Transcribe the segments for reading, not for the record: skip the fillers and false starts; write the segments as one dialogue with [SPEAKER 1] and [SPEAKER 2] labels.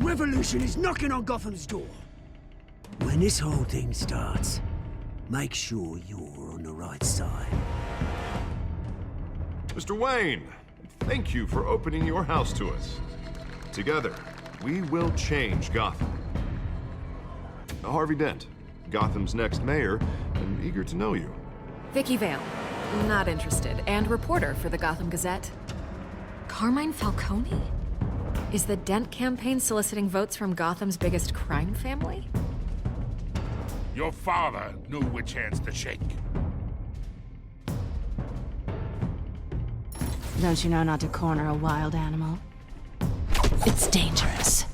[SPEAKER 1] revolution is knocking on Gotham's door. When this whole thing starts, make sure you're on the right side.
[SPEAKER 2] Mr. Wayne, thank you for opening your house to us. Together, we will change Gotham. Harvey Dent, Gotham's next mayor, and eager to know you.
[SPEAKER 3] Vicky Vale. Not interested. And reporter for the Gotham Gazette. Carmine Falcone? Is the Dent campaign soliciting votes from Gotham's biggest crime family?
[SPEAKER 4] Your father knew which hands to shake.
[SPEAKER 5] Don't you know not to corner a wild animal? It's dangerous.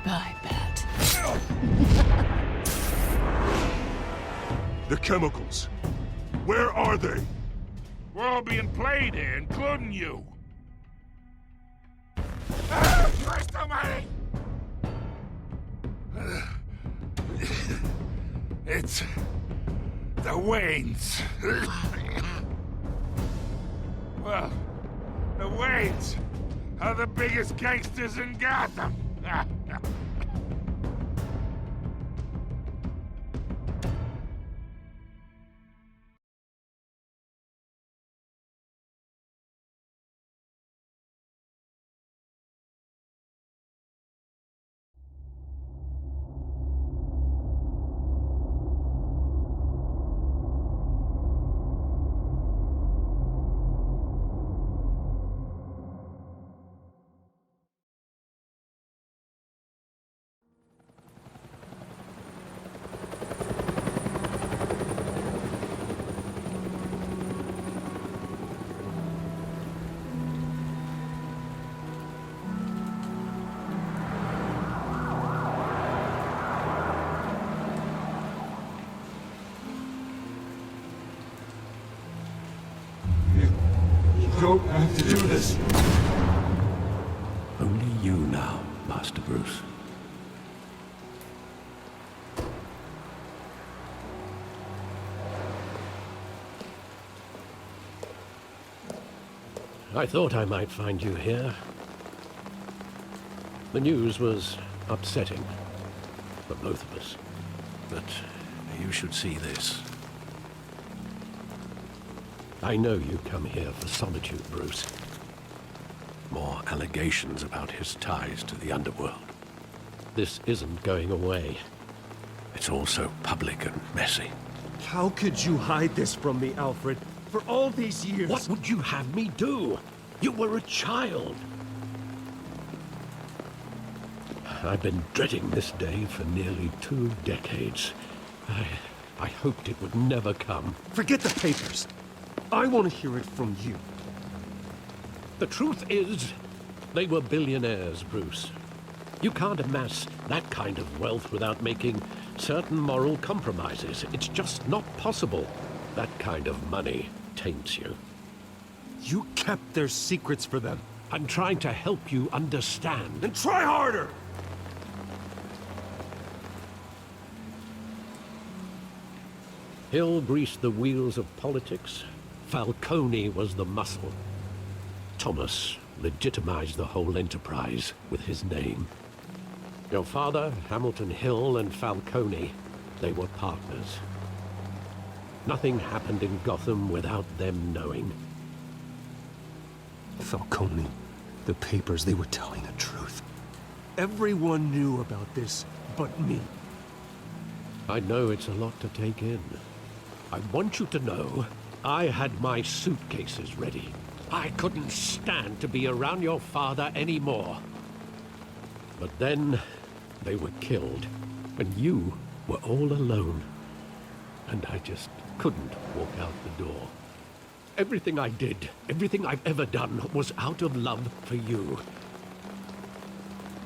[SPEAKER 5] I bet.
[SPEAKER 6] The chemicals. Where are they?
[SPEAKER 4] We're all being played here, including you. Christ almighty! It's the Waynes. Well, the Waynes are the biggest gangsters in Gotham.
[SPEAKER 6] Don't have to do this.
[SPEAKER 7] Only you now, Master Bruce. I thought I might find you here. The news was upsetting for both of us. But you should see this. I know you come here for solitude, Bruce. More allegations about his ties to the underworld. This isn't going away. It's all so public and messy.
[SPEAKER 8] How could you hide this from me, Alfred? For all these years...
[SPEAKER 7] What would you have me do? You were a child. I've been dreading this day for nearly 2 decades. I hoped it would never come.
[SPEAKER 8] Forget the papers. I want to hear it from you.
[SPEAKER 7] The truth is, they were billionaires, Bruce. You can't amass that kind of wealth without making certain moral compromises. It's just not possible. That kind of money taints you.
[SPEAKER 8] You kept their secrets for them.
[SPEAKER 7] I'm trying to help you understand.
[SPEAKER 8] Then try harder!
[SPEAKER 7] Hill greased the wheels of politics. Falcone was the muscle. Thomas legitimized the whole enterprise with his name. Your father, Hamilton Hill, and Falcone, they were partners. Nothing happened in Gotham without them knowing.
[SPEAKER 8] Falcone, the papers, they were telling the truth. Everyone knew about this but me.
[SPEAKER 7] I know it's a lot to take in. I want you to know I had my suitcases ready. I couldn't stand to be around your father anymore. But then they were killed, and you were all alone. And I just couldn't walk out the door. Everything I did, everything I've ever done, was out of love for you.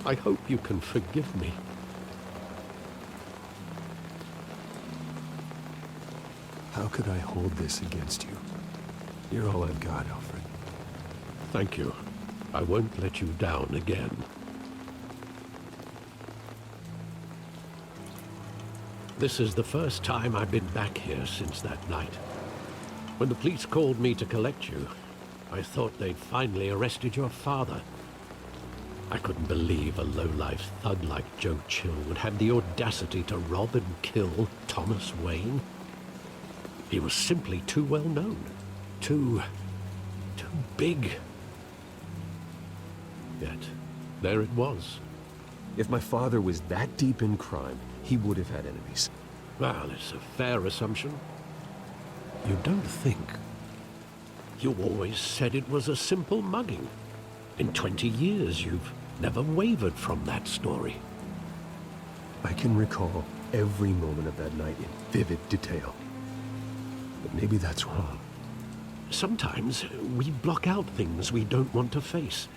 [SPEAKER 7] I hope you can forgive me.
[SPEAKER 8] How could I hold this against you? You're all I've got, Alfred.
[SPEAKER 7] Thank you. I won't let you down again. This is the first time I've been back here since that night. When the police called me to collect you, I thought they'd finally arrested your father. I couldn't believe a low-life thug like Joe Chill would have the audacity to rob and kill Thomas Wayne. He was simply too well known. Too big. Yet, there it was.
[SPEAKER 8] If my father was that deep in crime, he would have had enemies.
[SPEAKER 7] Well, it's a fair assumption. You don't think? You always said it was a simple mugging. In 20 years, you've never wavered from that story.
[SPEAKER 8] I can recall every moment of that night in vivid detail. But maybe that's wrong.
[SPEAKER 7] Sometimes we block out things we don't want to face.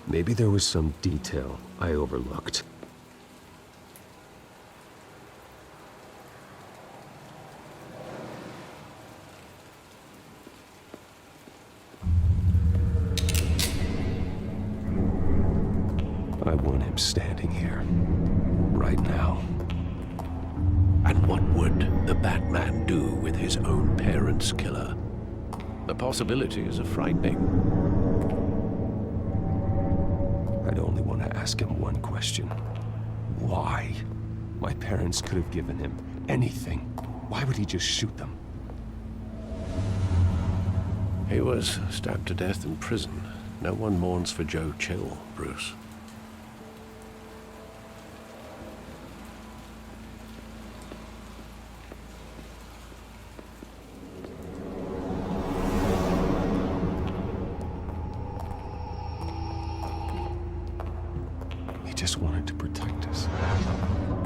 [SPEAKER 8] Maybe there was some detail I overlooked. I want him standing here, right now.
[SPEAKER 7] And what would the Batman do with his own parents' killer? The possibilities are frightening.
[SPEAKER 8] I'd only want to ask him one question. Why? My parents could have given him anything. Why would he just shoot them?
[SPEAKER 7] He was stabbed to death in prison. No one mourns for Joe Chill, Bruce.
[SPEAKER 8] Just wanted to protect us.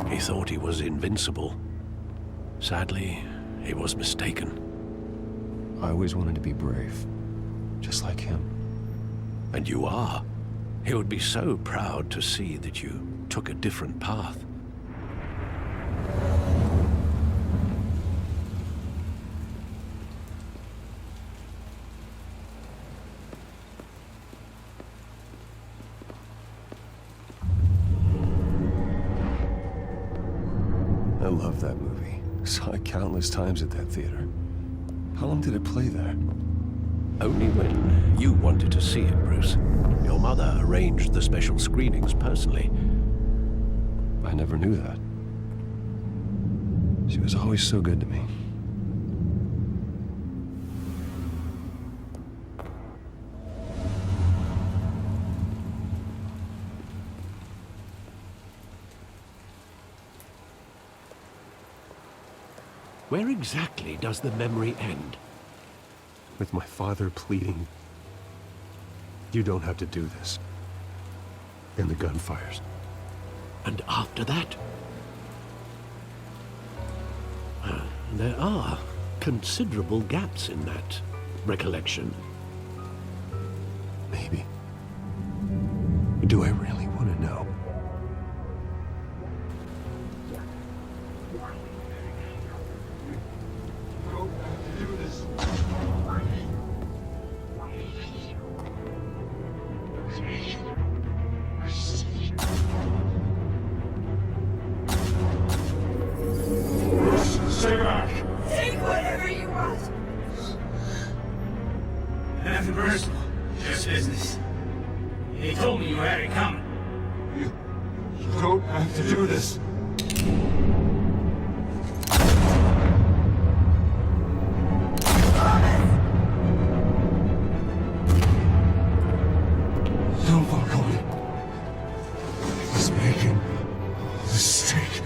[SPEAKER 7] He thought he was invincible. Sadly, he was mistaken.
[SPEAKER 8] I always wanted to be brave, just like him.
[SPEAKER 7] And you are. He would be so proud to see that you took a different path.
[SPEAKER 8] I love that movie. Saw it countless times at that theater. How long did it play there?
[SPEAKER 7] Only when you wanted to see it, Bruce. Your mother arranged the special screenings personally.
[SPEAKER 8] I never knew that. She was always so good to me.
[SPEAKER 7] Where exactly does the memory end?
[SPEAKER 8] With my father pleading, "You don't have to do this." And the gunfires.
[SPEAKER 7] And after that? There are considerable gaps in that recollection.
[SPEAKER 8] Maybe. Do I really want to know?
[SPEAKER 6] Stay back!
[SPEAKER 9] Take whatever you want.
[SPEAKER 10] Nothing personal, just business. He told me you had it coming.
[SPEAKER 6] You don't have to do this. Don't walk away. I was making a mistake.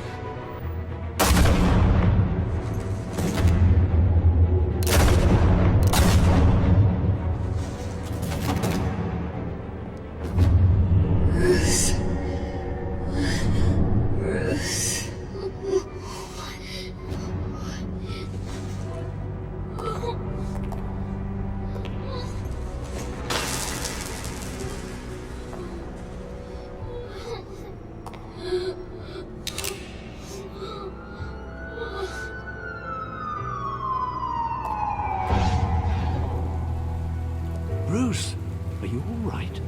[SPEAKER 7] Bruce, are you all right?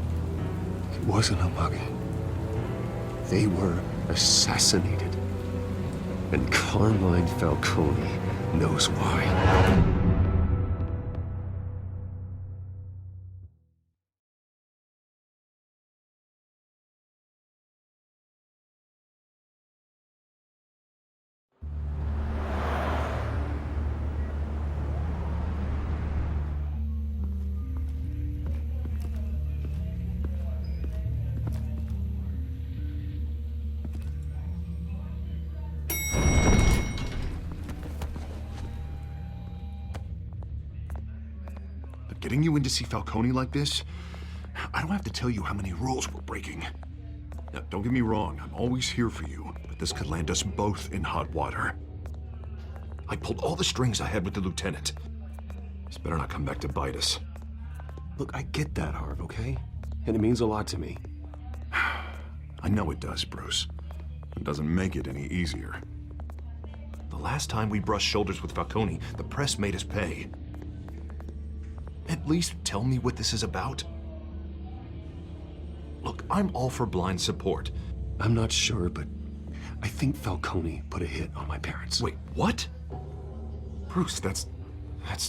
[SPEAKER 8] It wasn't a mugging. They were assassinated. And Carmine Falcone knows why.
[SPEAKER 2] Getting you in to see Falcone like this? I don't have to tell you how many rules we're breaking. Now, don't get me wrong, I'm always here for you, but this could land us both in hot water. I pulled all the strings I had with the lieutenant. This better not come back to bite us.
[SPEAKER 8] Look, I get that, Harv, okay? And it means a lot to me.
[SPEAKER 2] I know it does, Bruce. It doesn't make it any easier. The last time we brushed shoulders with Falcone, the press made us pay. At least tell me what this is about. Look, I'm all for blind support.
[SPEAKER 8] I'm not sure, but I think Falcone put a hit on my parents.
[SPEAKER 2] Wait, what? Bruce, that's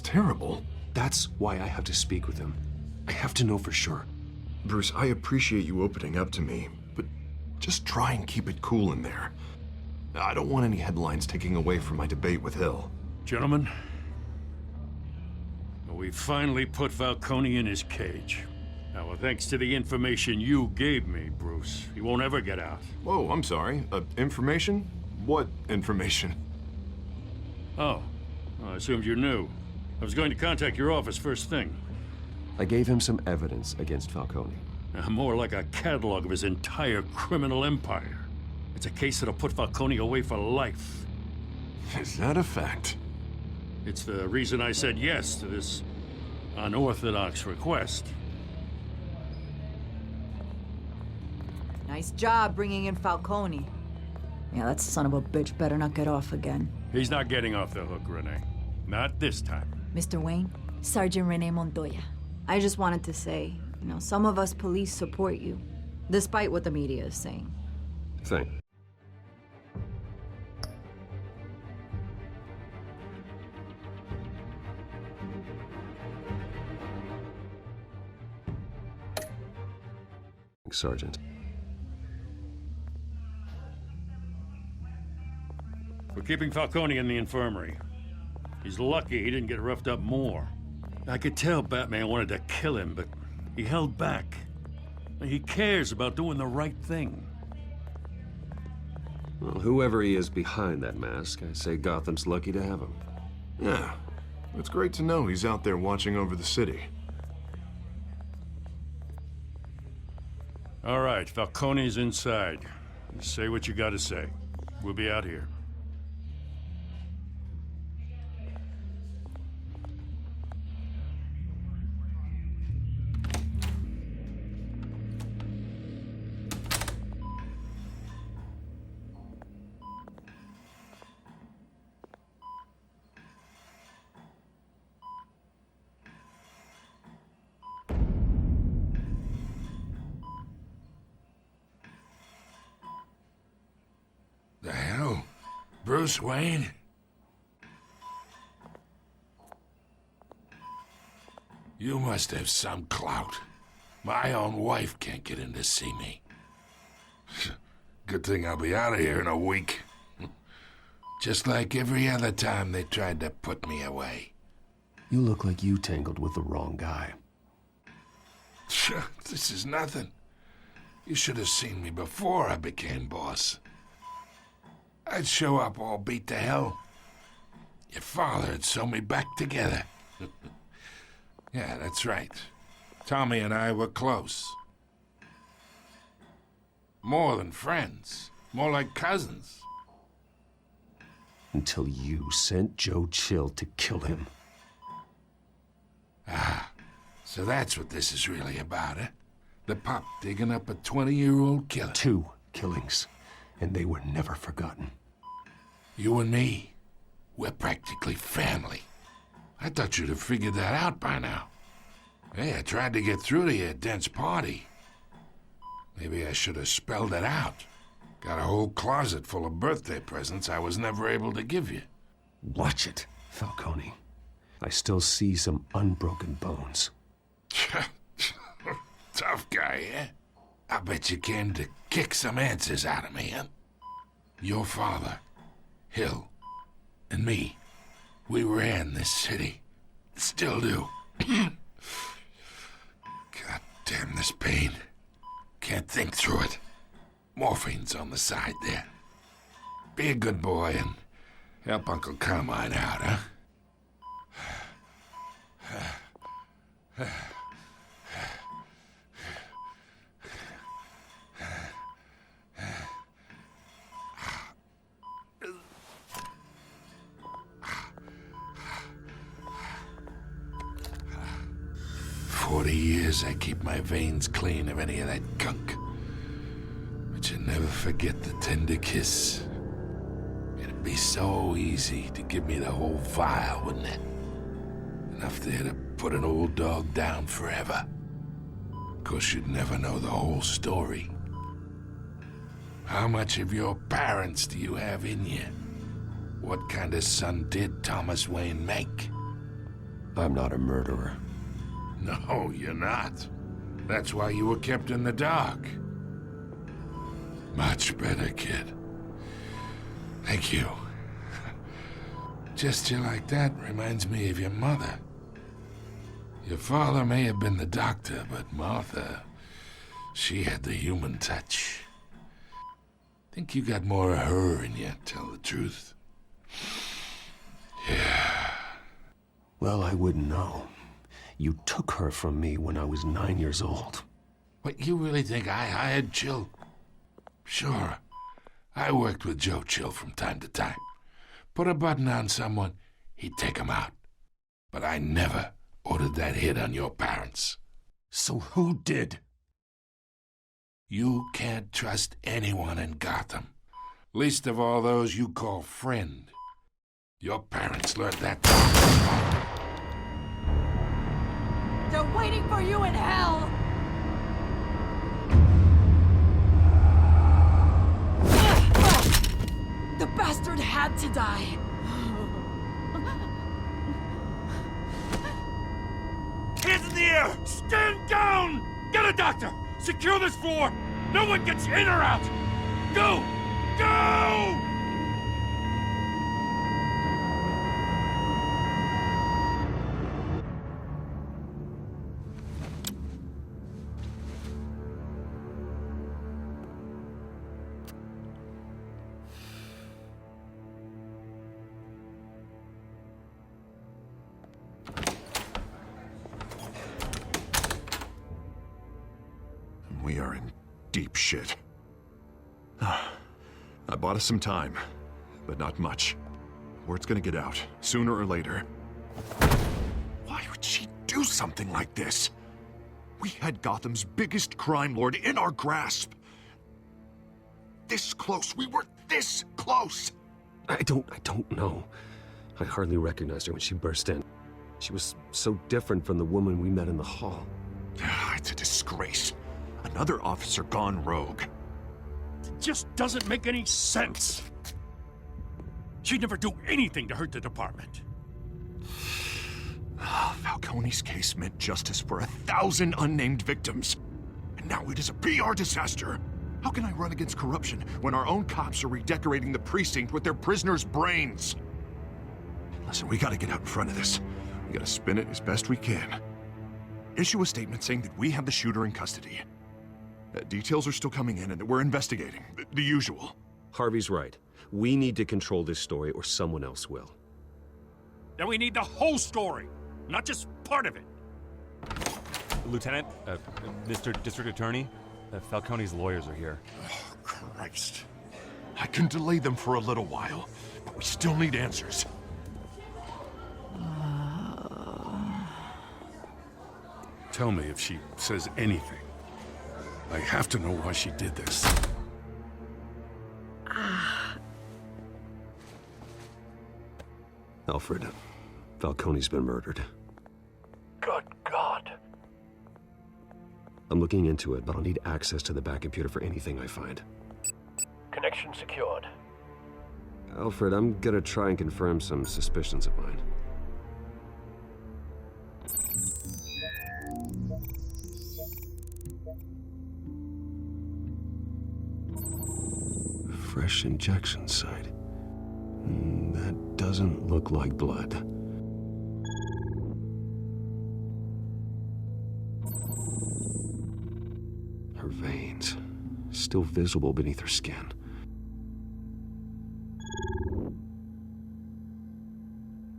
[SPEAKER 2] terrible.
[SPEAKER 8] That's why I have to speak with him. I have to know for sure.
[SPEAKER 2] Bruce, I appreciate you opening up to me, but just try and keep it cool in there. I don't want any headlines taking away from my debate with Hill.
[SPEAKER 4] Gentlemen, we finally put Falcone in his cage. Now, thanks to the information you gave me, Bruce, he won't ever get out.
[SPEAKER 2] Whoa, I'm sorry. Information? What information?
[SPEAKER 4] Oh, I assumed you knew. I was going to contact your office first thing.
[SPEAKER 8] I gave him some evidence against Falcone.
[SPEAKER 4] More like a catalog of his entire criminal empire. It's a case that'll put Falcone away for life.
[SPEAKER 2] Is that a fact?
[SPEAKER 4] It's the reason I said yes to this unorthodox request.
[SPEAKER 9] Nice job bringing in Falcone. Yeah, that son of a bitch better not get off again.
[SPEAKER 4] He's not getting off the hook, Renee. Not this time.
[SPEAKER 9] Mr. Wayne, Sergeant Renee Montoya. I just wanted to say, some of us police support you, despite what the media is saying.
[SPEAKER 8] Thanks. Sergeant.
[SPEAKER 4] We're keeping Falcone in the infirmary. He's lucky he didn't get roughed up more. I could tell Batman wanted to kill him, but he held back. He cares about doing the right thing.
[SPEAKER 8] Well, whoever he is behind that mask, I say Gotham's lucky to have him.
[SPEAKER 2] Yeah, it's great to know he's out there watching over the city.
[SPEAKER 4] All right, Falcone's inside. You say what you gotta say. We'll be out here.
[SPEAKER 6] The hell? Bruce Wayne? You must have some clout. My own wife can't get in to see me. Good thing I'll be out of here in a week. Just like every other time they tried to put me away.
[SPEAKER 8] You look like you tangled with the wrong guy.
[SPEAKER 6] This is nothing. You should have seen me before I became boss. I'd show up all beat to hell. Your father'd sew me back together. Yeah, that's right. Tommy and I were close. More than friends. More like cousins.
[SPEAKER 8] Until you sent Joe Chill to kill him.
[SPEAKER 6] Ah, so that's what this is really about, eh? The pup digging up a 20-year-old killer.
[SPEAKER 8] 2 killings. And they were never forgotten.
[SPEAKER 6] You and me, we're practically family. I thought you'd have figured that out by now. Hey, I tried to get through to you at Dent's party. Maybe I should have spelled it out. Got a whole closet full of birthday presents I was never able to give you.
[SPEAKER 8] Watch it, Falcone. I still see some unbroken bones.
[SPEAKER 6] Tough guy, eh? I bet you came to kick some answers out of me, huh? Your father, Hill, and me, we ran this city. Still do. God damn this pain. Can't think through it. Morphine's on the side there. Be a good boy and help Uncle Carmine out, huh? Years I keep my veins clean of any of that gunk. But you never forget the tender kiss. It'd be so easy to give me the whole vial, wouldn't it? Enough there to put an old dog down forever. Of course, you'd never know the whole story. How much of your parents do you have in you? What kind of son did Thomas Wayne make?
[SPEAKER 8] I'm not a murderer.
[SPEAKER 6] No, you're not. That's why you were kept in the dark. Much better, kid. Thank you. Gesture like that reminds me of your mother. Your father may have been the doctor, but Martha, she had the human touch. Think you got more of her in you, tell the truth. Yeah.
[SPEAKER 8] Well, I wouldn't know. You took her from me when I was 9 years old.
[SPEAKER 6] What, you really think I hired Chill? Sure. I worked with Joe Chill from time to time. Put a button on someone, he'd take him out. But I never ordered that hit on your parents.
[SPEAKER 8] So who did?
[SPEAKER 6] You can't trust anyone in Gotham. Least of all those you call friend. Your parents learned that.
[SPEAKER 9] They're waiting for you in hell! The bastard had to die.
[SPEAKER 4] Hands in the air! Stand down! Get a doctor! Secure this floor! No one gets in or out! Go! Go!
[SPEAKER 2] We are in deep shit. I bought us some time, but not much. Word's gonna get out, sooner or later. Why would she do something like this? We had Gotham's biggest crime lord in our grasp. This close, we were this close!
[SPEAKER 8] I don't know. I hardly recognized her when she burst in. She was so different from the woman we met in the hall.
[SPEAKER 2] It's a disgrace. Another officer gone rogue.
[SPEAKER 4] It just doesn't make any sense. She'd never do anything to hurt the department.
[SPEAKER 2] Falcone's case meant justice for 1,000 unnamed victims. And now it is a PR disaster. How can I run against corruption when our own cops are redecorating the precinct with their prisoners' brains? Listen, we gotta get out in front of this. We gotta spin it as best we can. Issue a statement saying that we have the shooter in custody. Details are still coming in and that we're investigating. The usual.
[SPEAKER 8] Harvey's right. We need to control this story or someone else will.
[SPEAKER 4] Then we need the whole story, not just part of it.
[SPEAKER 11] Lieutenant, Mr. District Attorney, Falcone's lawyers are here.
[SPEAKER 2] Oh, Christ. I can delay them for a little while, but we still need answers.
[SPEAKER 4] Tell me if she says anything. I have to know why she did this.
[SPEAKER 8] Alfred, Falcone's been murdered.
[SPEAKER 10] Good God.
[SPEAKER 8] I'm looking into it, but I'll need access to the back computer for anything I find.
[SPEAKER 10] Connection secured.
[SPEAKER 8] Alfred, I'm gonna try and confirm some suspicions of mine. Fresh injection site. That doesn't look like blood. Her veins, still visible beneath her skin.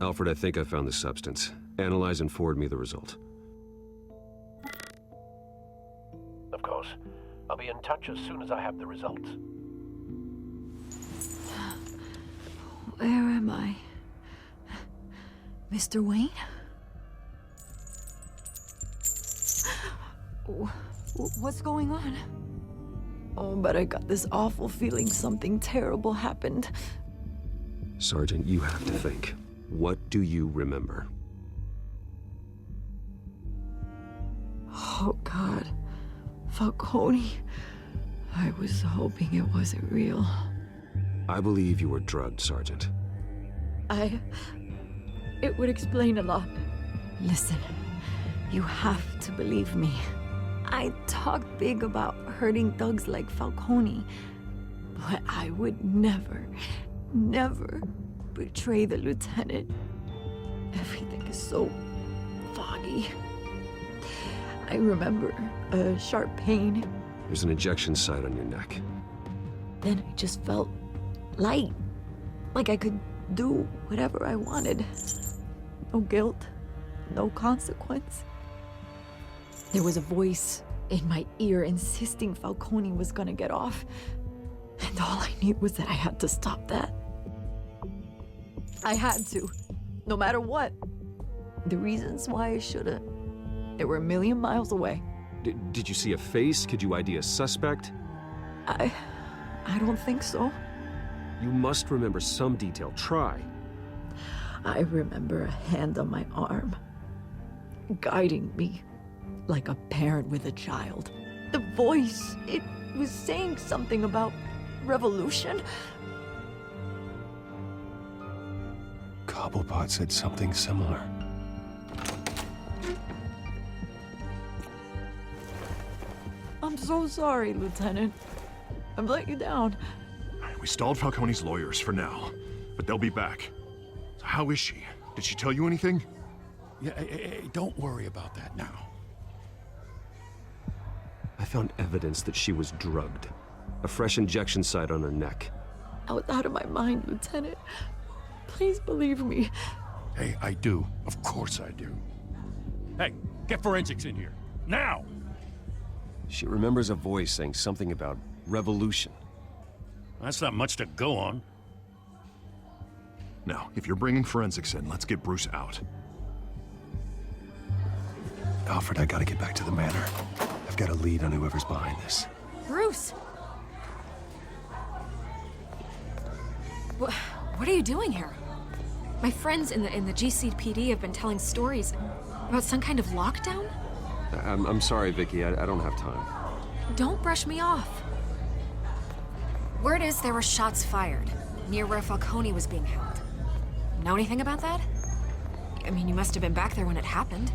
[SPEAKER 8] Alfred, I think I found the substance. Analyze and forward me the result.
[SPEAKER 7] of course. I'll be in touch as soon as I have the results.
[SPEAKER 9] Where am I? Mr. Wayne? What's going on? Oh, but I got this awful feeling something terrible happened.
[SPEAKER 8] Sergeant, you have to think. What do you remember?
[SPEAKER 9] Oh, God. Falcone. I was hoping it wasn't real.
[SPEAKER 8] I believe you were drugged, Sergeant.
[SPEAKER 9] It would explain a lot. Listen, you have to believe me. I talked big about hurting thugs like Falcone, but I would never betray the lieutenant. Everything is so foggy. I remember a sharp pain.
[SPEAKER 8] There's an injection site on your neck.
[SPEAKER 9] Then I just felt light, like I could do whatever I wanted. No guilt, no consequence. There was a voice in my ear insisting Falcone was gonna get off. And all I knew was that I had to stop that. I had to, no matter what. The reasons why I shouldn't, they were a million miles away.
[SPEAKER 8] Did you see a face? Could you ID a suspect?
[SPEAKER 9] I don't think so.
[SPEAKER 8] You must remember some detail. Try.
[SPEAKER 9] I remember a hand on my arm, guiding me like a parent with a child. The voice, it was saying something about revolution.
[SPEAKER 8] Cobblepot said something similar.
[SPEAKER 9] I'm so sorry, Lieutenant. I've let you down.
[SPEAKER 2] We stalled Falcone's lawyers for now, but they'll be back. So how is she? Did she tell you anything?
[SPEAKER 4] Yeah, hey, don't worry about that now.
[SPEAKER 8] I found evidence that she was drugged. A fresh injection site on her neck.
[SPEAKER 9] I was out of my mind, Lieutenant. Please believe me.
[SPEAKER 4] Hey, I do. Of course I do. Hey, get forensics in here. Now!
[SPEAKER 8] She remembers a voice saying something about revolution.
[SPEAKER 4] That's not much to go on.
[SPEAKER 2] Now, if you're bringing forensics in, let's get Bruce out.
[SPEAKER 8] Alfred, I gotta get back to the manor. I've got a lead on whoever's behind this.
[SPEAKER 3] Bruce! What are you doing here? My friends in the GCPD have been telling stories about some kind of lockdown?
[SPEAKER 8] I'm sorry, Vicky. I don't have time.
[SPEAKER 3] Don't brush me off. Word is there were shots fired near where Falcone was being held. Know anything about that? I mean, you must have been back there when it happened.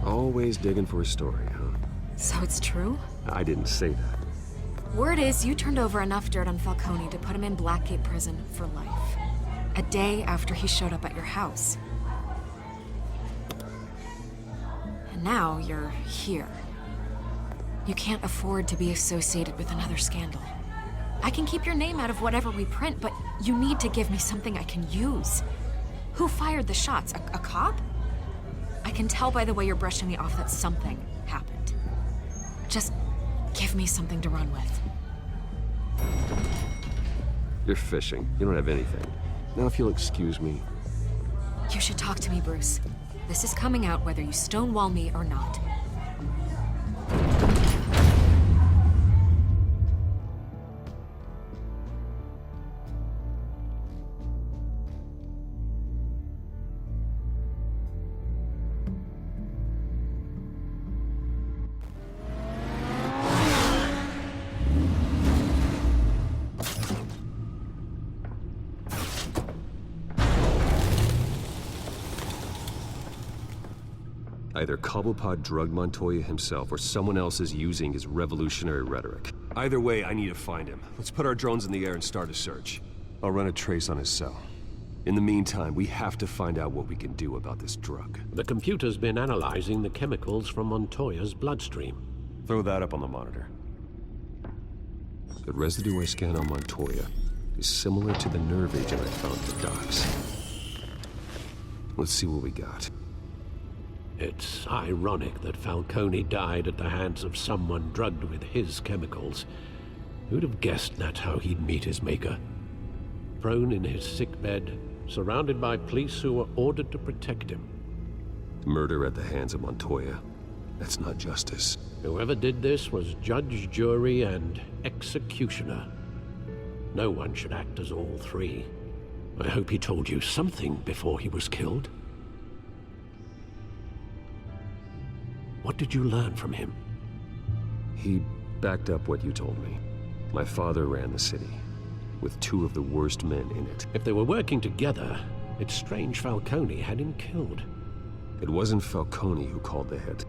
[SPEAKER 8] Always digging for a story, huh?
[SPEAKER 3] So it's true?
[SPEAKER 8] I didn't say that.
[SPEAKER 3] Word is you turned over enough dirt on Falcone to put him in Blackgate Prison for life. A day after he showed up at your house. And now you're here. You can't afford to be associated with another scandal. I can keep your name out of whatever we print, but you need to give me something I can use. Who fired the shots? A cop? I can tell by the way you're brushing me off that something happened. Just give me something to run with.
[SPEAKER 8] You're fishing. You don't have anything. Now, if you'll excuse me.
[SPEAKER 3] You should talk to me, Bruce. This is coming out whether you stonewall me or not.
[SPEAKER 8] Either Cobblepot drugged Montoya himself, or someone else is using his revolutionary rhetoric. Either way, I need to find him. Let's put our drones in the air and start a search. I'll run a trace on his cell. In the meantime, we have to find out what we can do about this drug.
[SPEAKER 7] The computer's been analyzing the chemicals from Montoya's bloodstream.
[SPEAKER 8] Throw that up on the monitor. The residue I scan on Montoya is similar to the nerve agent I found at the docks. Let's see what we got.
[SPEAKER 7] It's ironic that Falcone died at the hands of someone drugged with his chemicals. Who'd have guessed that's how he'd meet his maker? Prone in his sickbed, surrounded by police who were ordered to protect him.
[SPEAKER 8] Murder at the hands of Montoya. That's not justice.
[SPEAKER 7] Whoever did this was judge, jury, and executioner. No one should act as all three. I hope he told you something before he was killed. What did you learn from him?
[SPEAKER 8] He backed up what you told me. My father ran the city, with two of the worst men in it.
[SPEAKER 7] If they were working together, it's strange Falcone had him killed.
[SPEAKER 8] It wasn't Falcone who called the hit.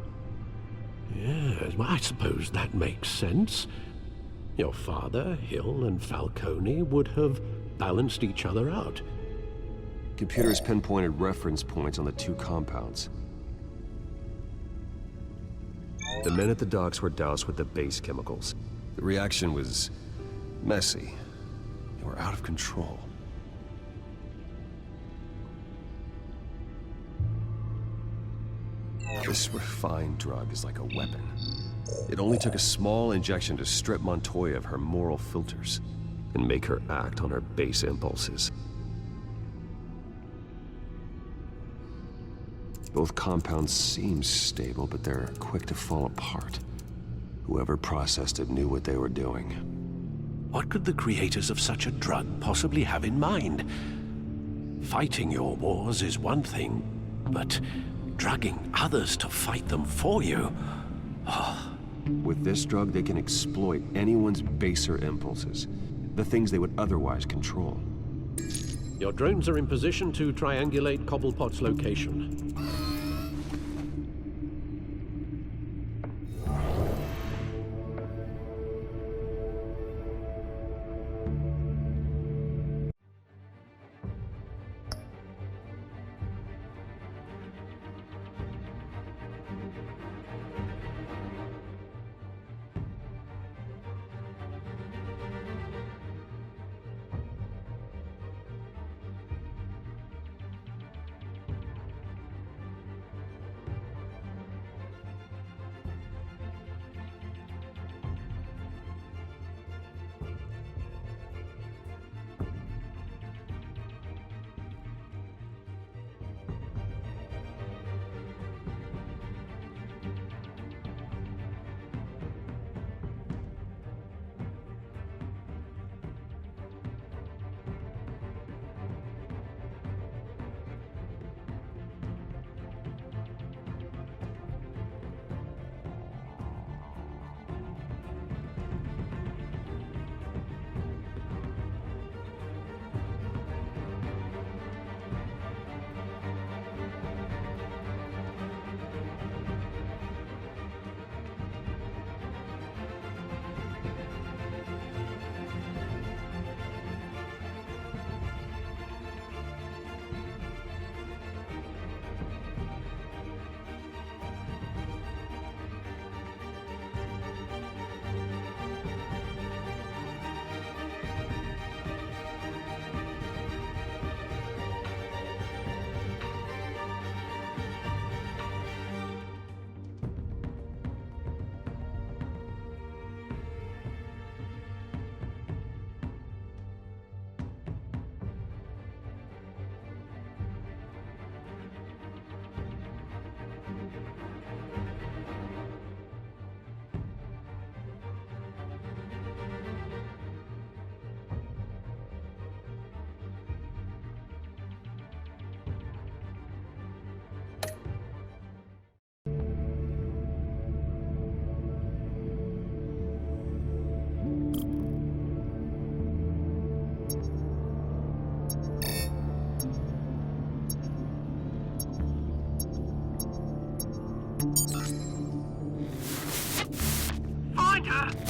[SPEAKER 7] Yes, well, I suppose that makes sense. Your father, Hill, and Falcone would have balanced each other out.
[SPEAKER 8] Computers pinpointed reference points on the two compounds. The men at the docks were doused with the base chemicals. The reaction was messy. They were out of control. This refined drug is like a weapon. It only took a small injection to strip Montoya of her moral filters and make her act on her base impulses. Both compounds seem stable, but they're quick to fall apart. Whoever processed it knew what they were doing.
[SPEAKER 7] What could the creators of such a drug possibly have in mind? Fighting your wars is one thing, but drugging others to fight them for you? Oh.
[SPEAKER 8] With this drug, they can exploit anyone's baser impulses, the things they would otherwise control.
[SPEAKER 7] Your drones are in position to triangulate Cobblepot's location.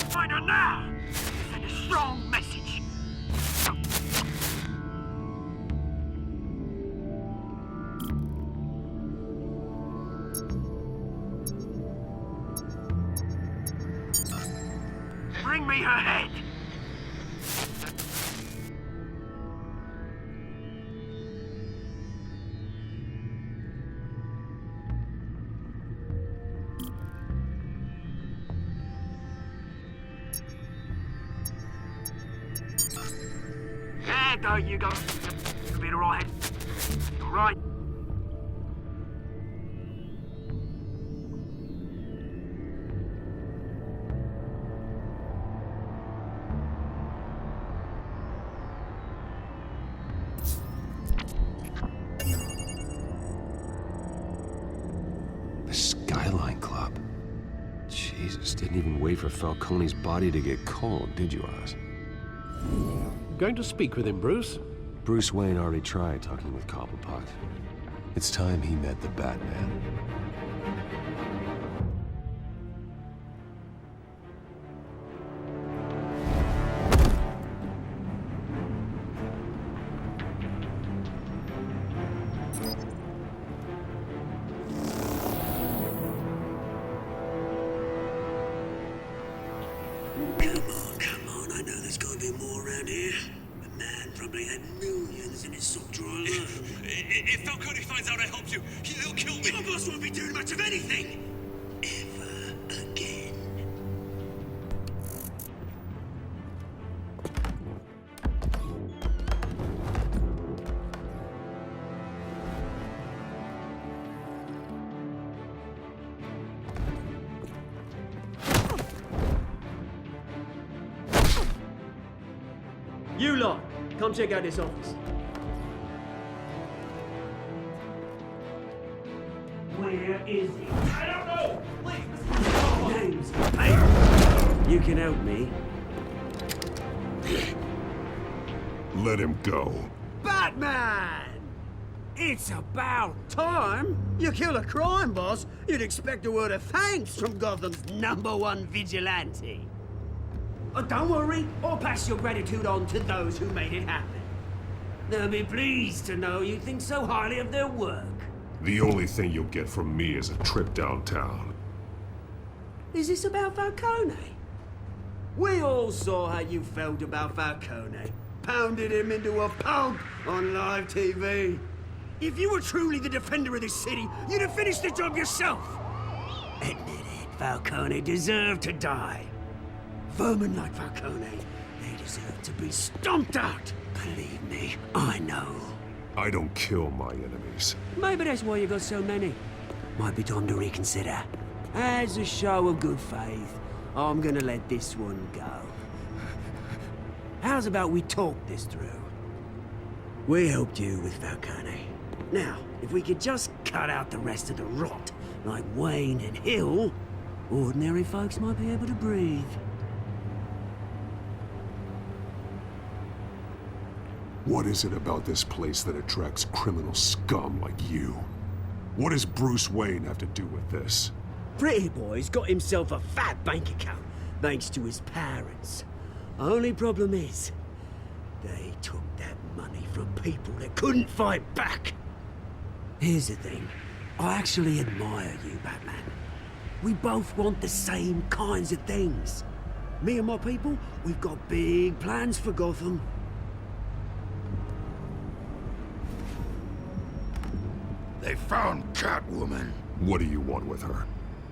[SPEAKER 1] Find her now! Send a strong message. Bring me her head! hand though, you go. You'll be alright. Right.
[SPEAKER 8] The Skyline Club. Jesus, didn't even wait for Falcone's body to get cold, did you, Oz?
[SPEAKER 7] Going to speak with him, Bruce?
[SPEAKER 8] Bruce Wayne already tried talking with Cobblepot. It's time he met the Batman.
[SPEAKER 1] Come on, I know there's gotta be more around here. The man probably had millions in his sock drawer alone.
[SPEAKER 8] If Falcone finds out I helped you, he'll kill me.
[SPEAKER 1] Your boss won't be doing much of anything! Ever again.
[SPEAKER 12] You lot, come check out this office.
[SPEAKER 1] Where is he?
[SPEAKER 12] I don't know! Please,
[SPEAKER 1] Names. Hey, you can help me.
[SPEAKER 6] Let him go.
[SPEAKER 1] Batman! It's about time. You kill a crime boss, you'd expect a word of thanks from Gotham's #1 vigilante. Oh, don't worry, I'll pass your gratitude on to those who made it happen. They'll be pleased to know you think so highly of their work.
[SPEAKER 6] The only thing you'll get from me is a trip downtown.
[SPEAKER 1] Is this about Falcone? We all saw how you felt about Falcone. Pounded him into a pulp on live TV. If you were truly the defender of this city, you'd have finished the job yourself. Admit it, Falcone deserved to die. Vermin like Falcone, they deserve to be stomped out. Believe me, I know.
[SPEAKER 6] I don't kill my enemies.
[SPEAKER 1] Maybe that's why you got so many. Might be time to reconsider. As a show of good faith, I'm gonna let this one go. How's about we talk this through? We helped you with Falcone. Now, if we could just cut out the rest of the rot, like Wayne and Hill, ordinary folks might be able to breathe.
[SPEAKER 6] What is it about this place that attracts criminal scum like you? What does Bruce Wayne have to do with this?
[SPEAKER 1] Pretty Boy's got himself a fat bank account, thanks to his parents. Only problem is, they took that money from people that couldn't fight back. Here's the thing, I actually admire you, Batman. We both want the same kinds of things. Me and my people, we've got big plans for Gotham.
[SPEAKER 6] They found Catwoman. What do you want with her?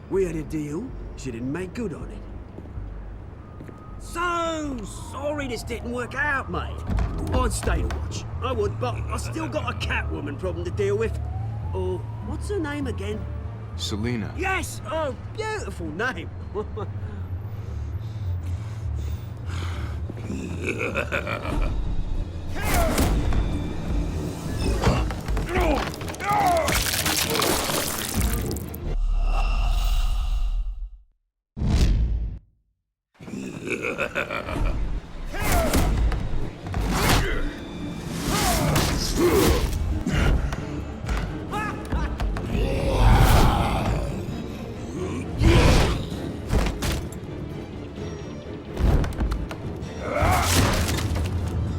[SPEAKER 1] We had a deal. She didn't make good on it. So sorry this didn't work out, mate. I'd stay to watch. I would, but I still got a Catwoman problem to deal with. Oh, what's her name again?
[SPEAKER 13] Selina.
[SPEAKER 1] Yes! Oh, beautiful name.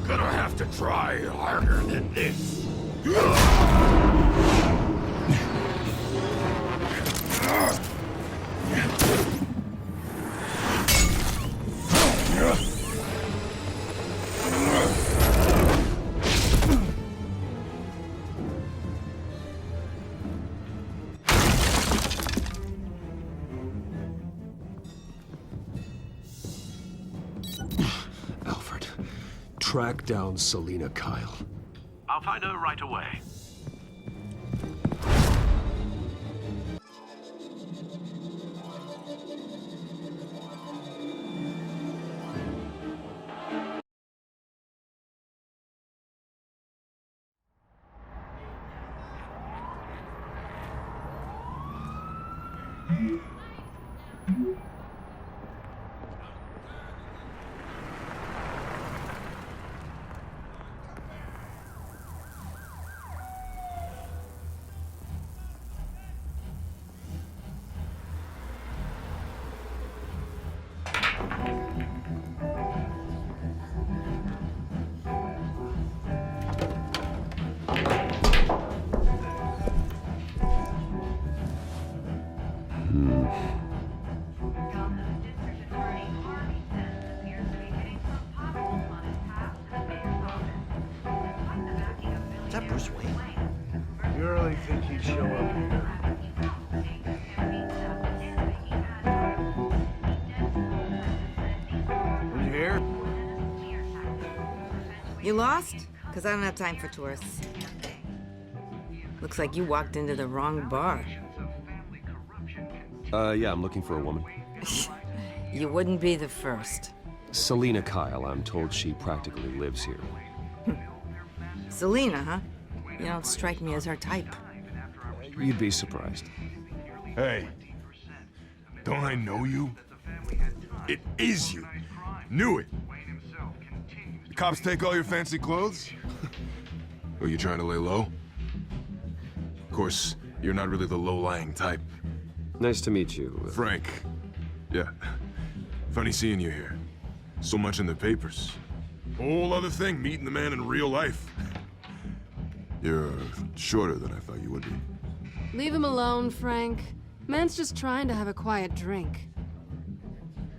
[SPEAKER 6] Gonna have to try harder than this.
[SPEAKER 8] track down Selina Kyle.
[SPEAKER 7] I'll find her right away.
[SPEAKER 13] Is that Bruce Wayne?
[SPEAKER 14] You really think he'd show up here?
[SPEAKER 13] You here?
[SPEAKER 15] You lost? Because I don't have time for tourists. Looks like you walked into the wrong bar.
[SPEAKER 8] Yeah, I'm looking for a woman.
[SPEAKER 15] You wouldn't be the first.
[SPEAKER 8] Selina Kyle, I'm told she practically lives here.
[SPEAKER 15] Selina, huh? You don't strike me as her type.
[SPEAKER 8] You'd be surprised.
[SPEAKER 16] Hey, don't I know you? It is you. Knew it. The cops take all your fancy clothes? Are you trying to lay low? Of course, you're not really the low-lying type.
[SPEAKER 8] Nice to meet you.
[SPEAKER 16] Frank. Yeah. Funny seeing you here. So much in the papers. Whole other thing, meeting the man in real life. You're shorter than I thought you would be.
[SPEAKER 5] Leave him alone, Frank. Man's just trying to have a quiet drink.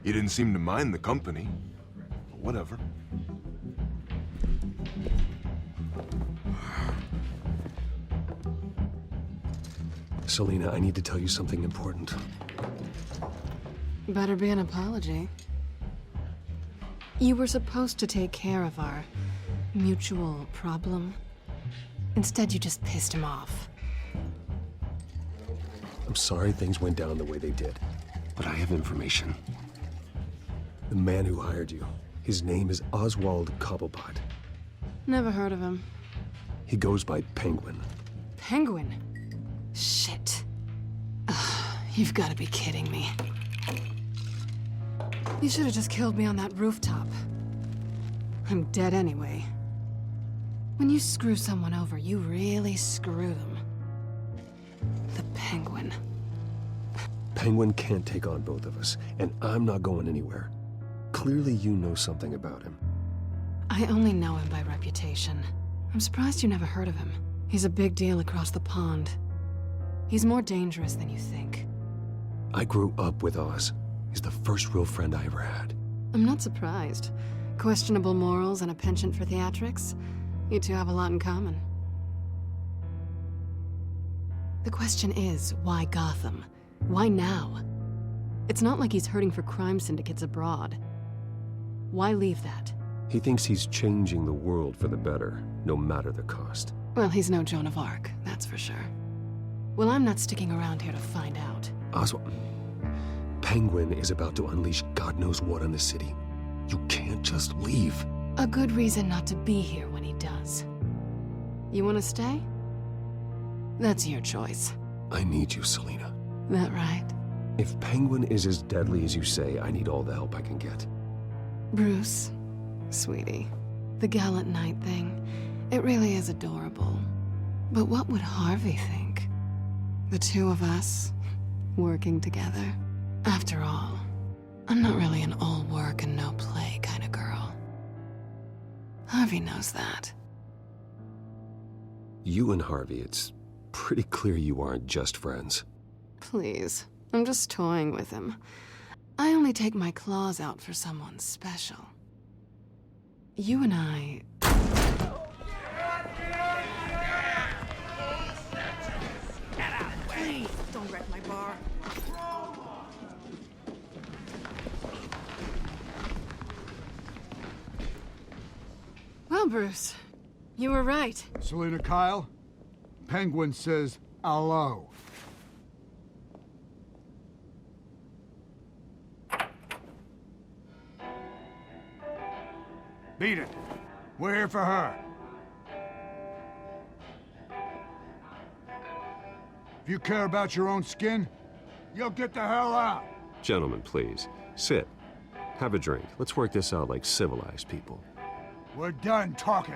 [SPEAKER 16] You didn't seem to mind the company. But whatever.
[SPEAKER 8] Selina, I need to tell you something important.
[SPEAKER 5] Better be an apology. You were supposed to take care of our mutual problem. Instead, you just pissed him off.
[SPEAKER 8] I'm sorry things went down the way they did, but I have information. The man who hired you, his name is Oswald Cobblepot.
[SPEAKER 5] Never heard of him.
[SPEAKER 8] He goes by Penguin.
[SPEAKER 5] Penguin? Shit. Ugh, you've got to be kidding me. You should have just killed me on that rooftop. I'm dead anyway. When you screw someone over, you really screw them. The Penguin.
[SPEAKER 8] Penguin can't take on both of us, and I'm not going anywhere. Clearly you know something about him.
[SPEAKER 5] I only know him by reputation. I'm surprised you never heard of him. He's a big deal across the pond. He's more dangerous than you think.
[SPEAKER 8] I grew up with Oz. He's the first real friend I ever had.
[SPEAKER 5] I'm not surprised. Questionable morals and a penchant for theatrics. You two have a lot in common. The question is, why Gotham? Why now? It's not like he's hurting for crime syndicates abroad. Why leave that?
[SPEAKER 8] He thinks he's changing the world for the better, no matter the cost.
[SPEAKER 5] Well, he's no Joan of Arc, that's for sure. Well, I'm not sticking around here to find out.
[SPEAKER 8] Oswald, Penguin is about to unleash God knows what on the city. You can't just leave.
[SPEAKER 5] A good reason not to be here when he does. You want to stay? That's your choice.
[SPEAKER 8] I need you, Selina.
[SPEAKER 5] That right?
[SPEAKER 8] If Penguin is as deadly as you say, I need all the help I can get.
[SPEAKER 5] Bruce, sweetie, the gallant knight thing, it really is adorable. But what would Harvey think? The two of us, working together. After all, I'm not really an all work and no play kind of girl. Harvey knows that.
[SPEAKER 8] You and Harvey, it's pretty clear you aren't just friends.
[SPEAKER 5] Please, I'm just toying with him. I only take my claws out for someone special. You and I...
[SPEAKER 15] Please, don't wreck my bar.
[SPEAKER 5] Well, Bruce, you were right.
[SPEAKER 14] Selina Kyle, Penguin says hello. Beat it. We're here for her. If you care about your own skin, you'll get the hell out.
[SPEAKER 8] Gentlemen, please. Sit. Have a drink. Let's work this out like civilized people.
[SPEAKER 14] We're done talking.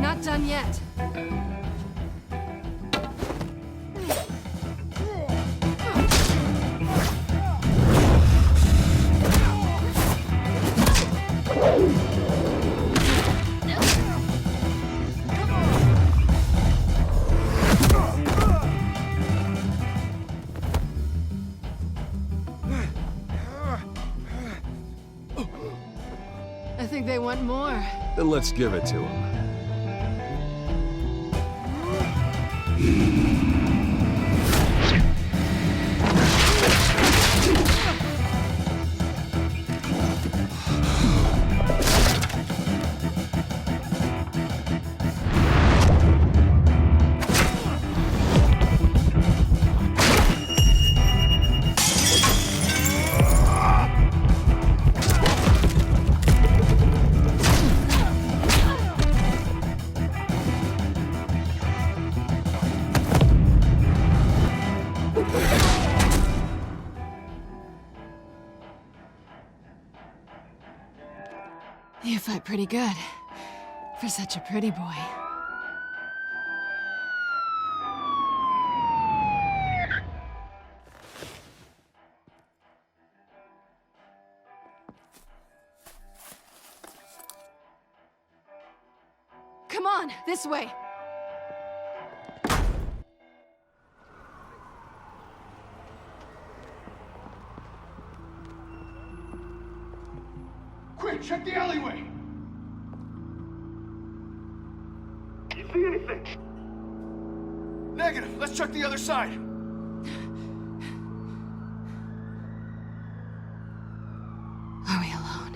[SPEAKER 5] Not done yet. I think they want more.
[SPEAKER 8] Then let's give it to them.
[SPEAKER 5] You fight pretty good. For such a pretty boy. Come on, this way.
[SPEAKER 14] Quick, check the alleyway!
[SPEAKER 16] You see anything? Negative. Let's check the other side.
[SPEAKER 5] Are we alone?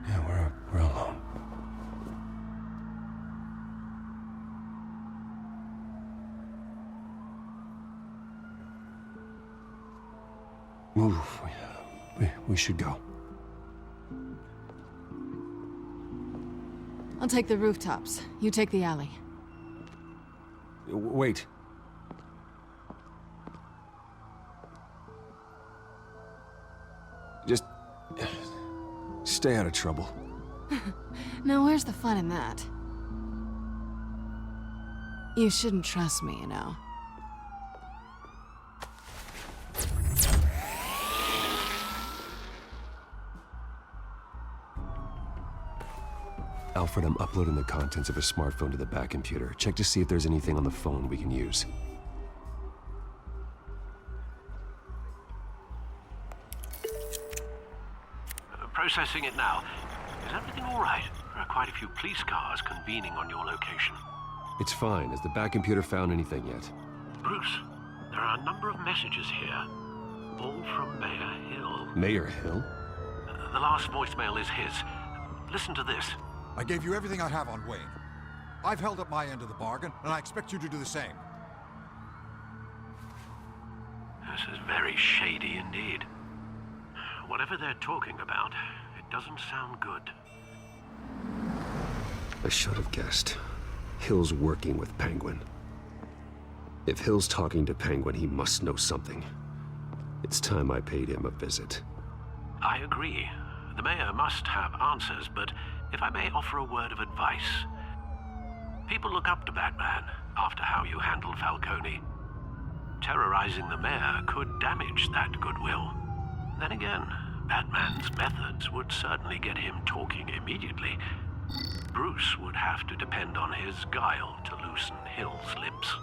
[SPEAKER 8] Yeah, we're alone. Move. We should go.
[SPEAKER 5] I'll take the rooftops. You take the alley.
[SPEAKER 8] Wait. Just stay out of trouble.
[SPEAKER 5] Now, where's the fun in that? You shouldn't trust me, you know.
[SPEAKER 8] Alfred, I'm uploading the contents of a smartphone to the back computer. Check to see if there's anything on the phone we can use.
[SPEAKER 7] Processing it now. Is everything all right? There are quite a few police cars convening on your location.
[SPEAKER 8] It's fine. Has the back computer found anything yet?
[SPEAKER 7] Bruce, there are a number of messages here. All from Mayor Hill.
[SPEAKER 8] Mayor Hill?
[SPEAKER 7] The last voicemail is his. Listen to this.
[SPEAKER 17] I gave you everything I have on Wayne. I've held up my end of the bargain, and I expect you to do the same.
[SPEAKER 7] This is very shady indeed. whatever they're talking about, it doesn't sound good.
[SPEAKER 8] I should have guessed. Hill's working with Penguin. If Hill's talking to Penguin, he must know something. It's time I paid him a visit.
[SPEAKER 7] I agree. The mayor must have answers, but if I may offer a word of advice. People look up to Batman after how you handled Falcone. Terrorizing the mayor could damage that goodwill. Then again, Batman's methods would certainly get him talking immediately. Bruce would have to depend on his guile to loosen Hill's lips.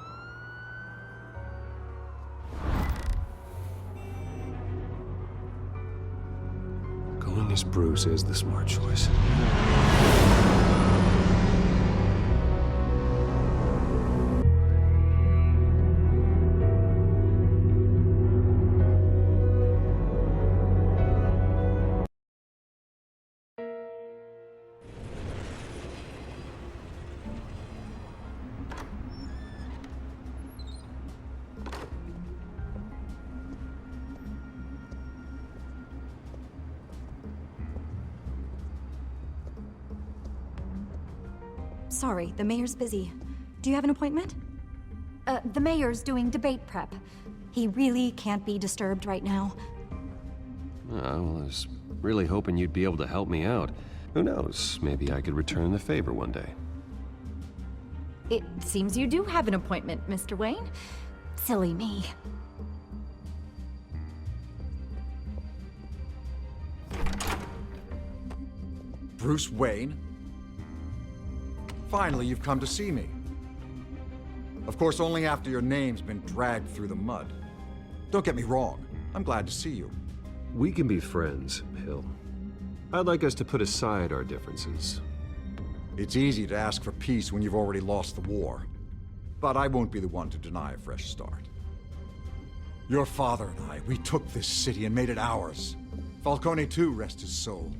[SPEAKER 8] Going as Bruce is the smart choice.
[SPEAKER 18] Sorry, the mayor's busy. Do you have an appointment? The mayor's doing debate prep. He really can't be disturbed right now.
[SPEAKER 8] Well, I was really hoping you'd be able to help me out. Who knows, maybe I could return the favor one day.
[SPEAKER 18] It seems you do have an appointment, Mr. Wayne. Silly me.
[SPEAKER 17] Bruce Wayne? Finally, you've come to see me. Of course, only after your name's been dragged through the mud. Don't get me wrong, I'm glad to see you.
[SPEAKER 8] We can be friends, Hill. I'd like us to put aside our differences.
[SPEAKER 17] It's easy to ask for peace when you've already lost the war. But I won't be the one to deny a fresh start. Your father and I, we took this city and made it ours. Falcone too, rest his soul.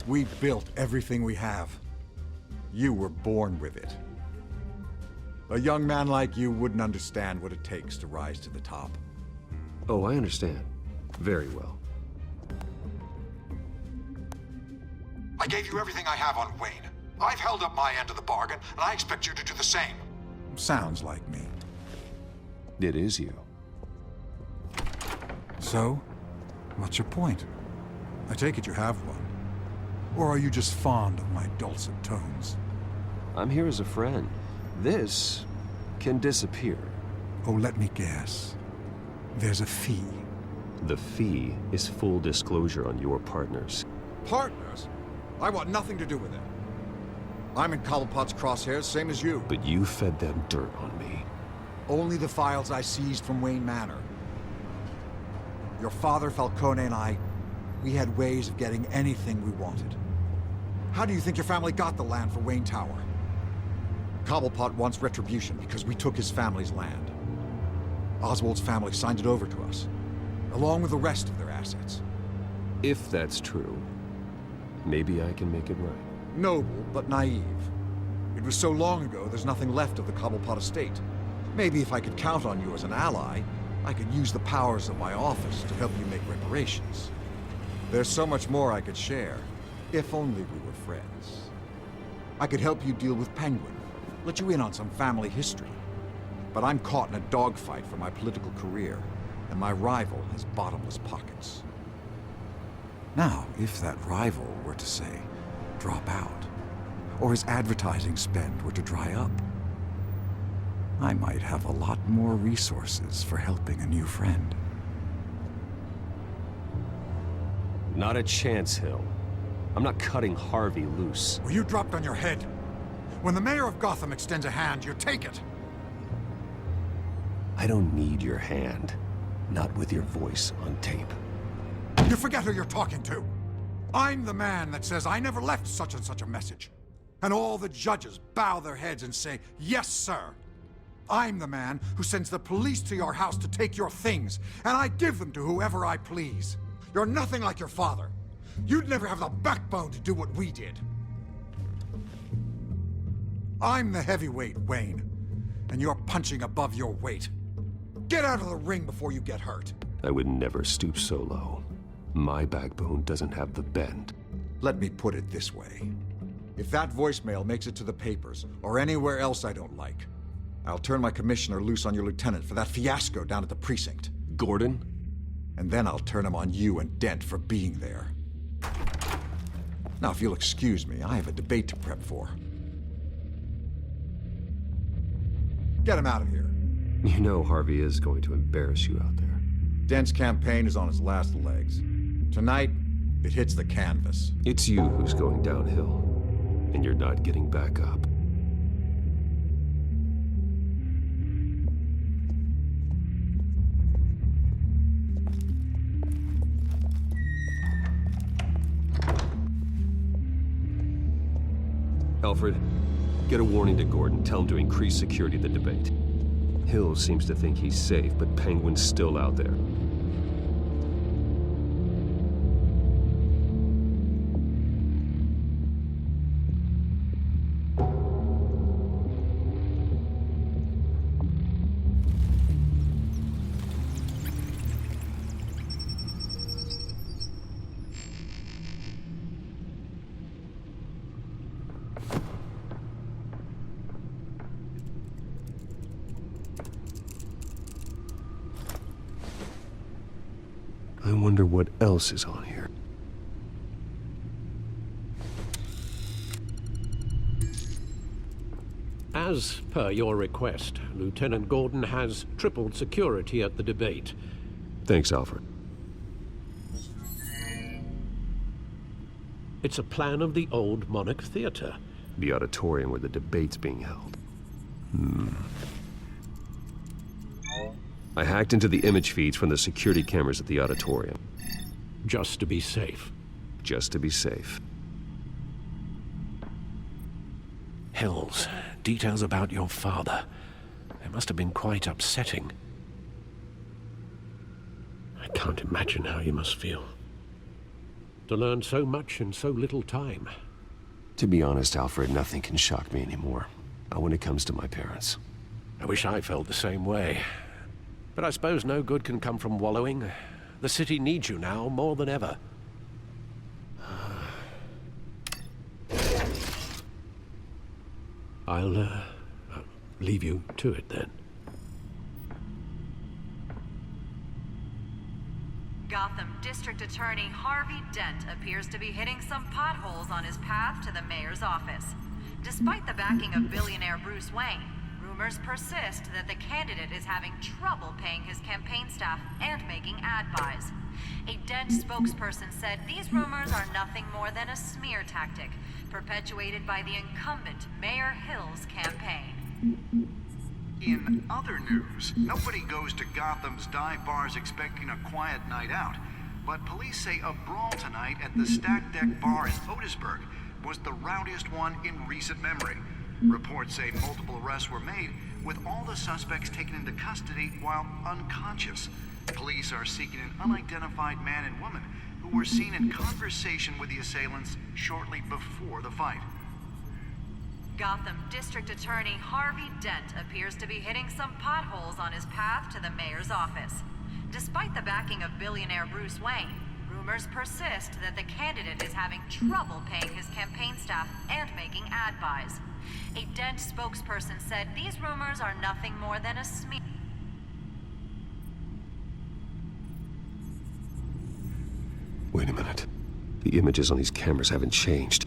[SPEAKER 17] We built everything we have. You were born with it. A young man like you wouldn't understand what it takes to rise to the top.
[SPEAKER 8] Oh, I understand. Very well.
[SPEAKER 17] I gave you everything I have on Wayne. I've held up my end of the bargain, and I expect you to do the same. Sounds like me.
[SPEAKER 8] It is you.
[SPEAKER 17] So, what's your point? I take it you have one. Or are you just fond of my dulcet tones?
[SPEAKER 8] I'm here as a friend. This can disappear.
[SPEAKER 17] Oh, let me guess. There's a fee.
[SPEAKER 8] The fee is full disclosure on your partners.
[SPEAKER 17] Partners? I want nothing to do with it. I'm in Cobblepot's crosshairs, same as you.
[SPEAKER 8] But you fed them dirt on me.
[SPEAKER 17] Only the files I seized from Wayne Manor. Your father, Falcone, and I, we had ways of getting anything we wanted. How do you think your family got the land for Wayne Tower? Cobblepot wants retribution because we took his family's land. Oswald's family signed it over to us, along with the rest of their assets.
[SPEAKER 8] If that's true, maybe I can make it right.
[SPEAKER 17] Noble, but naive. It was so long ago, there's nothing left of the Cobblepot estate. Maybe if I could count on you as an ally, I could use the powers of my office to help you make reparations. There's so much more I could share, if only we were friends. I could help you deal with Penguin, let you in on some family history. But I'm caught in a dogfight for my political career, and my rival has bottomless pockets. Now, if that rival were to say, drop out, or his advertising spend were to dry up, I might have a lot more resources for helping a new friend.
[SPEAKER 8] Not a chance, Hill. I'm not cutting Harvey loose.
[SPEAKER 17] Well, you dropped on your head. When the mayor of Gotham extends a hand, you take it.
[SPEAKER 8] I don't need your hand. Not with your voice on tape.
[SPEAKER 17] You forget who you're talking to. I'm the man that says I never left such and such a message. And all the judges bow their heads and say, yes, sir. I'm the man who sends the police to your house to take your things, and I give them to whoever I please. You're nothing like your father. You'd never have the backbone to do what we did. I'm the heavyweight, Wayne, and you're punching above your weight. Get out of the ring before you get hurt.
[SPEAKER 8] I would never stoop so low. My backbone doesn't have the bend.
[SPEAKER 17] Let me put it this way. If that voicemail makes it to the papers, or anywhere else I don't like, I'll turn my commissioner loose on your lieutenant for that fiasco down at the precinct.
[SPEAKER 8] Gordon?
[SPEAKER 17] And then I'll turn him on you and Dent for being there. Now, if you'll excuse me, I have a debate to prep for. Get him out of here.
[SPEAKER 8] You know Harvey is going to embarrass you out there.
[SPEAKER 17] Dent's campaign is on its last legs. Tonight, it hits the canvas.
[SPEAKER 8] It's you who's going downhill, and you're not getting back up. Alfred, get a warning to Gordon. Tell him to increase security at the debate. Hill seems to think he's safe, but Penguin's still out there. I wonder what else is on here.
[SPEAKER 7] As per your request, Lieutenant Gordon has tripled security at the debate.
[SPEAKER 8] Thanks, Alfred.
[SPEAKER 7] It's a plan of the old Monarch Theater.
[SPEAKER 8] The auditorium where the debate's being held. I hacked into the image feeds from the security cameras at the auditorium.
[SPEAKER 7] Just to be safe.
[SPEAKER 8] Just to be safe.
[SPEAKER 7] Hills, details about your father. It must have been quite upsetting. I can't imagine how you must feel. To learn so much in so little time.
[SPEAKER 8] To be honest, Alfred, nothing can shock me anymore. Not when it comes to my parents.
[SPEAKER 7] I wish I felt the same way. But I suppose no good can come from wallowing. The city needs you now more than ever. I'll leave you to it then.
[SPEAKER 19] Gotham District Attorney Harvey Dent appears to be hitting some potholes on his path to the mayor's office. Despite the backing of billionaire Bruce Wayne, rumors persist that the candidate is having trouble paying his campaign staff and making ad buys. A Dent spokesperson said these rumors are nothing more than a smear tactic, perpetuated by the incumbent Mayor Hill's campaign.
[SPEAKER 20] In other news, nobody goes to Gotham's dive bars expecting a quiet night out, but police say a brawl tonight at the Stack Deck Bar in Otisburg was the rowdiest one in recent memory. Reports say multiple arrests were made, with all the suspects taken into custody while unconscious. Police are seeking an unidentified man and woman who were seen in conversation with the assailants shortly before the fight.
[SPEAKER 19] Gotham District Attorney Harvey Dent appears to be hitting some potholes on his path to the mayor's office. Despite the backing of billionaire Bruce Wayne, rumors persist that the candidate is having trouble paying his campaign staff and making ad buys. A Dent spokesperson said these rumors are nothing more than a smear.
[SPEAKER 8] Wait a minute. The images on these cameras haven't changed.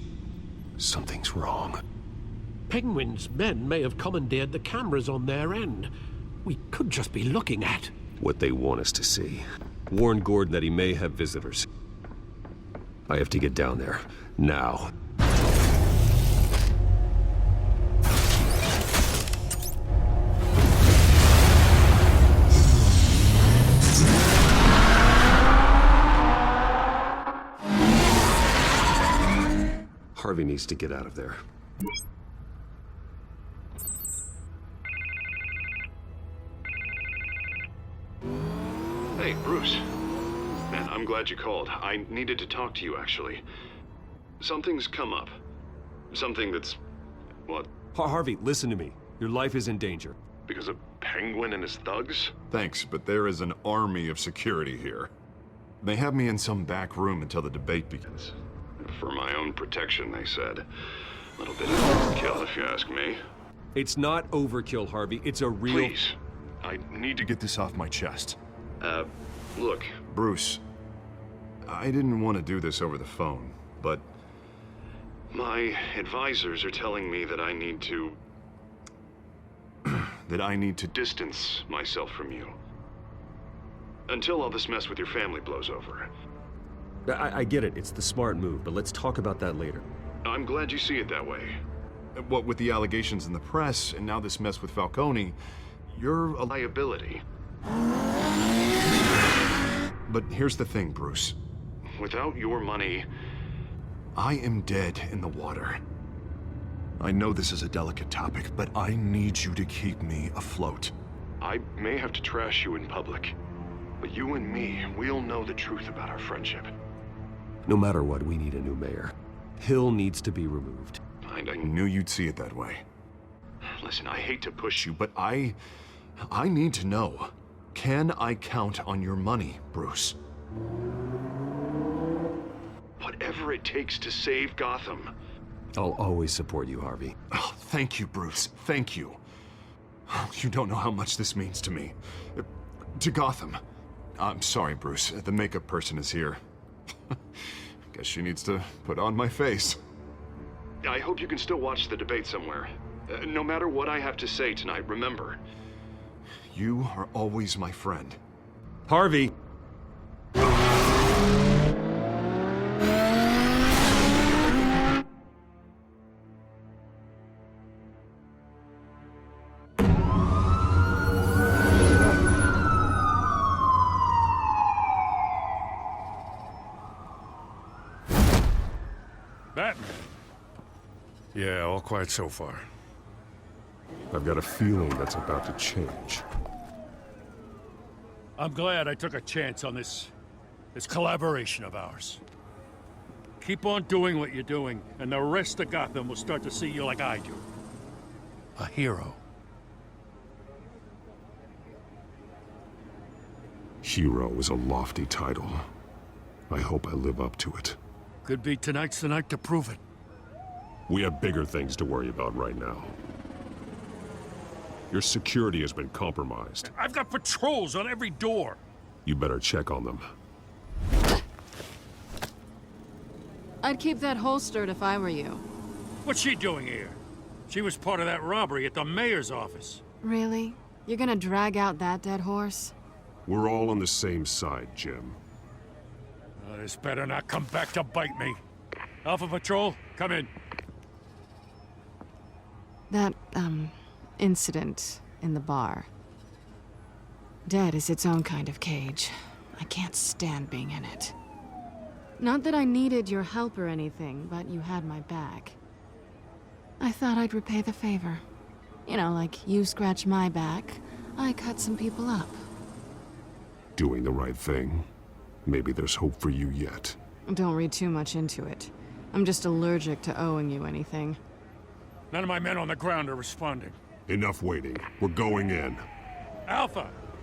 [SPEAKER 8] Something's wrong.
[SPEAKER 7] Penguin's men may have commandeered the cameras on their end. We could just be looking at
[SPEAKER 8] what they want us to see. Warn Gordon that he may have visitors. I have to get down there. Now. Harvey needs to get out of there.
[SPEAKER 2] Hey, Bruce. Man, I'm glad you called. I needed to talk to you, actually. Something's come up. Something that's... what?
[SPEAKER 8] Harvey, listen to me. Your life is in danger.
[SPEAKER 2] Because of Penguin and his thugs?
[SPEAKER 16] Thanks, but there is an army of security here.
[SPEAKER 2] They have me in some back room until the debate begins. For my own protection, they said. A little bit of overkill, if you ask me.
[SPEAKER 8] It's not overkill, Harvey. It's a real...
[SPEAKER 2] Please. I need to get this off my chest. Look, Bruce. I didn't want to do this over the phone, but... my advisors are telling me that I need to... that I need to distance myself from you. Until all this mess with your family blows over.
[SPEAKER 8] I get it. It's the smart move, but let's talk about that later.
[SPEAKER 2] I'm glad you see it that way. What with the allegations in the press, and now this mess with Falcone, you're a liability. But here's the thing, Bruce. Without your money, I am dead in the water. I know this is a delicate topic, but I need you to keep me afloat. I may have to trash you in public, but you and me, we'll know the truth about our friendship.
[SPEAKER 8] No matter what, we need a new mayor. Hill needs to be removed.
[SPEAKER 2] I knew you'd see it that way. Listen, I hate to push you, but I need to know. Can I count on your money, Bruce? Whatever it takes to save Gotham.
[SPEAKER 8] I'll always support you, Harvey.
[SPEAKER 2] Oh, thank you, Bruce. Thank you. You don't know how much this means to me. To Gotham. I'm sorry, Bruce. The makeup person is here. Guess she needs to put on my face. I hope you can still watch the debate somewhere. No matter what I have to say tonight, remember, you are always my friend.
[SPEAKER 8] Harvey!
[SPEAKER 4] Batman.
[SPEAKER 6] Yeah, all quiet so far.
[SPEAKER 8] I've got a feeling that's about to change.
[SPEAKER 4] I'm glad I took a chance on this collaboration of ours. Keep on doing what you're doing, and the rest of Gotham will start to see you like I do. A hero.
[SPEAKER 8] Hero is a lofty title. I hope I live up to it.
[SPEAKER 4] Could be tonight's the night to prove it.
[SPEAKER 8] We have bigger things to worry about right now. Your security has been compromised.
[SPEAKER 4] I've got patrols on every door.
[SPEAKER 8] You better check on them.
[SPEAKER 5] I'd keep that holstered if I were you.
[SPEAKER 4] What's she doing here? She was part of that robbery at the mayor's office.
[SPEAKER 5] Really? You're gonna drag out that dead horse?
[SPEAKER 8] We're all on the same side, Jim.
[SPEAKER 4] This better not come back to bite me. Alpha Patrol, come in.
[SPEAKER 5] That, incident in the bar. Dead is its own kind of cage. I can't stand being in it. Not that I needed your help or anything, but you had my back. I thought I'd repay the favor. You know, like you scratch my back, I cut some people up.
[SPEAKER 8] Doing the right thing. Maybe there's hope for you yet.
[SPEAKER 5] Don't read too much into it. I'm just allergic to owing you anything.
[SPEAKER 4] None of my men on the ground are responding.
[SPEAKER 8] Enough waiting. We're going in.
[SPEAKER 4] Alpha,